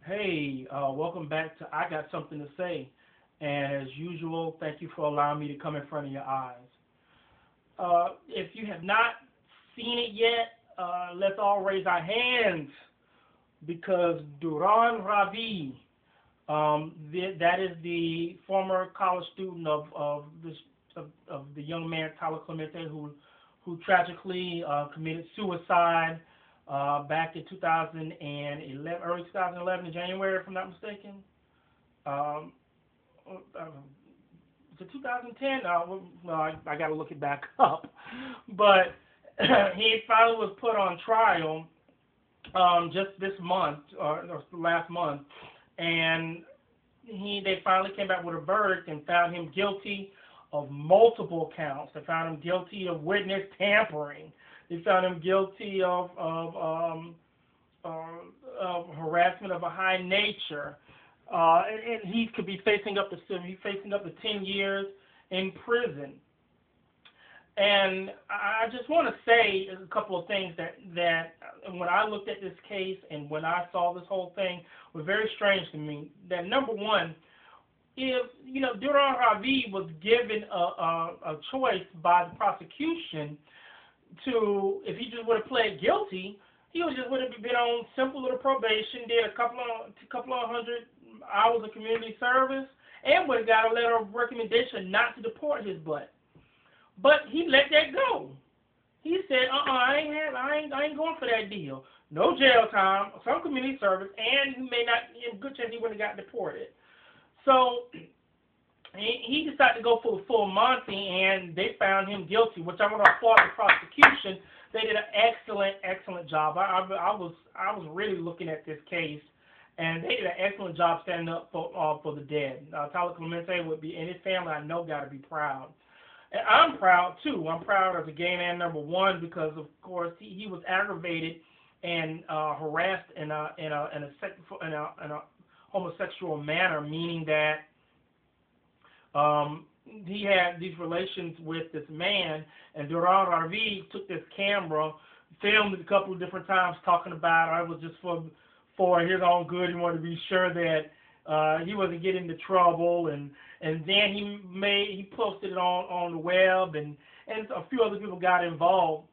Hey, welcome back to I Got Something to Say. And as usual, thank you for allowing me to come in front of your eyes. If you have not seen it yet, let's all raise our hands because Durharun Ravi, that is the former college student of the young man Tyler Clementi who tragically committed suicide back in 2011, early 2011 in January, if I'm not mistaken. Um, is it 2010? Well, I got to look it back up. But he finally was put on trial just this month, or last month, and they finally came back with a verdict and found him guilty of multiple counts. They found him guilty of witness tampering. They found him guilty of harassment of a high nature, and he could be facing up to 10 years in prison. And I just want to say a couple of things that when I looked at this case and when I saw this whole thing was very strange to me. That number one, if Durharun Ravi was given a choice by the prosecution to, if he just would have pled guilty, he would have been on simple little probation, did a couple of hundred hours of community service, and would have got a letter of recommendation not to deport his butt. But he let that go. He said, I ain't going for that deal. No jail time, some community service, and he may not, in good chance he wouldn't have got deported. So he decided to go for the full Monty, and they found him guilty, which I want to applaud the prosecution. They did an excellent job. I was really looking at this case, and they did an excellent job standing up for the dead. Tyler Clementi would be, and his family, I know, got to be proud. And I'm proud too. I'm proud as a gay man, number one, because of course he was aggravated and harassed in a homosexual manner, meaning that he had these relations with this man, and Dharun Ravi took this camera, filmed it a couple of different times, talking about it was just for his own good. He wanted to be sure that he wasn't getting into trouble, and then he posted it on the web, and a few other people got involved.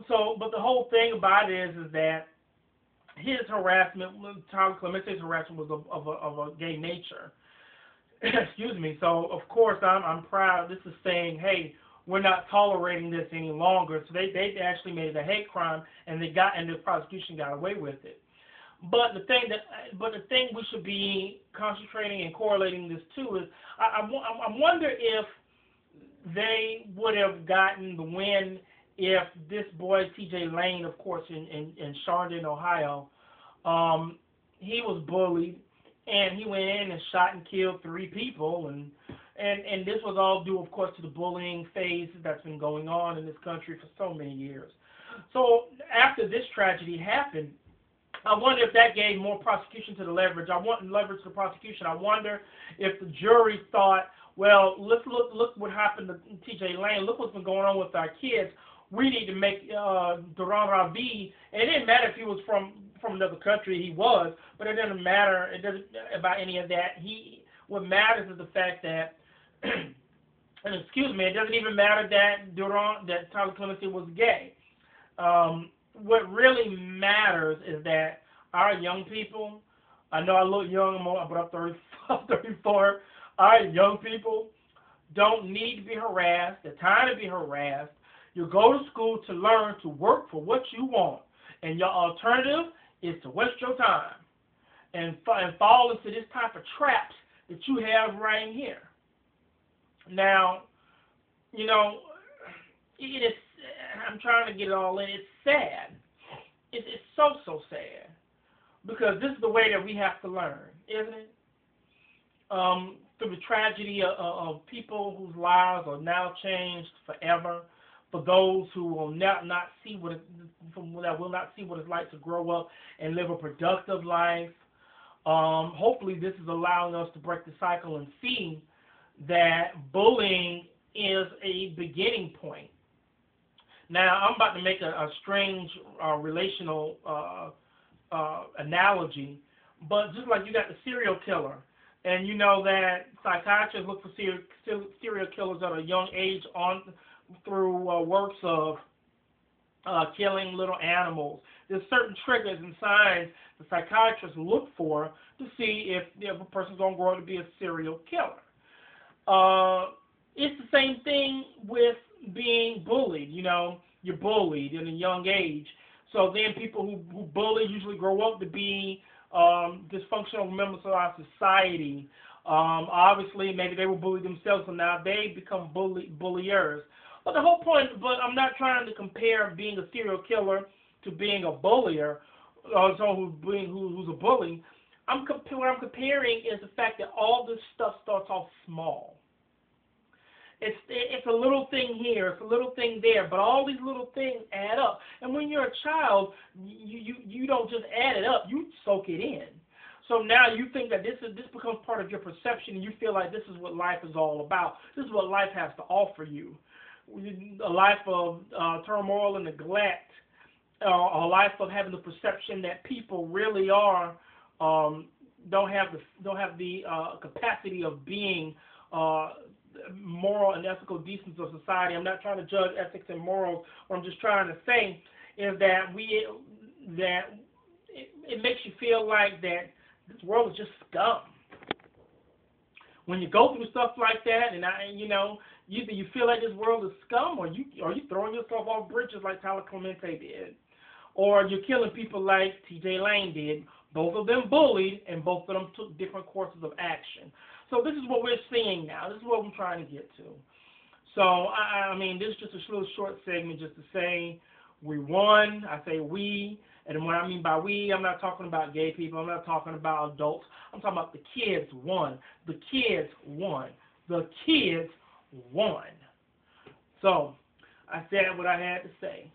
So, but the whole thing about it is that his harassment, Tyler Clementi's harassment, was of a gay nature. Excuse me. So of course I'm proud. This is saying, hey, we're not tolerating this any longer. So they actually made it a hate crime, and the prosecution got away with it. But the thing we should be concentrating and correlating this to is I wonder if they would have gotten the win if this boy T.J. Lane, of course, in Chardon, Ohio, he was bullied. And he went in and shot and killed 3 people, and this was all due, of course, to the bullying phase that's been going on in this country for so many years. So after this tragedy happened, I wonder if that gave more prosecution to the leverage. I want leverage to the prosecution. I wonder if the jury thought, well, let's look what happened to T.J. Lane. Look what's been going on with our kids. We need to make Dharun Ravi, and it didn't matter if he was from another country, he was, but it doesn't matter. It doesn't about any of that. What matters is the fact that, and excuse me, it doesn't even matter that Tyler Clementi was gay. What really matters is that our young people, I know I look young, but I'm 34. Our young people don't need to be harassed. The time to be harassed. You go to school to learn to work for what you want, and your alternative is to waste your time and fall into this type of traps that you have right here. Now, it is. I'm trying to get it all in. It's sad. It's so sad because this is the way that we have to learn, isn't it? Through the tragedy of people whose lives are now changed forever. For those who will not see what it's like to grow up and live a productive life. Hopefully this is allowing us to break the cycle and see that bullying is a beginning point. Now, I'm about to make a strange relational analogy, But just like you got the serial killer, and you know that psychiatrists look for serial killers at a young age on through works of killing little animals. There's certain triggers and signs the psychiatrists look for to see if a person's going to grow up to be a serial killer. It's the same thing with being bullied. You know, you're bullied at a young age. So then people who bully usually grow up to be dysfunctional members of our society. Obviously, maybe they were bullied themselves, so now they become bulliers. But the whole point, but I'm not trying to compare being a serial killer to being a bullier, or someone who's a bully. What I'm comparing is the fact that all this stuff starts off small. It's a little thing here, it's a little thing there, but all these little things add up. And when you're a child, you don't just add it up, you soak it in. So now you think that this becomes part of your perception, and you feel like this is what life is all about. This is what life has to offer you. A life of turmoil and neglect, a life of having the perception that people really are don't have the capacity of being moral and ethical decence of society. I'm not trying to judge ethics and morals. What I'm just trying to say is that it makes you feel like that this world is just scum. When you go through stuff like that, and either you feel like this world is scum, or you throwing yourself off bridges like Tyler Clementi did, or you're killing people like T.J. Lane did. Both of them bullied, and both of them took different courses of action. So this is what we're seeing now. This is what we're trying to get to. So, I mean, this is just a little short segment just to say we won. I say we. And what I mean by we, I'm not talking about gay people. I'm not talking about adults. I'm talking about the kids won. The kids won. The kids won. So, I said what I had to say.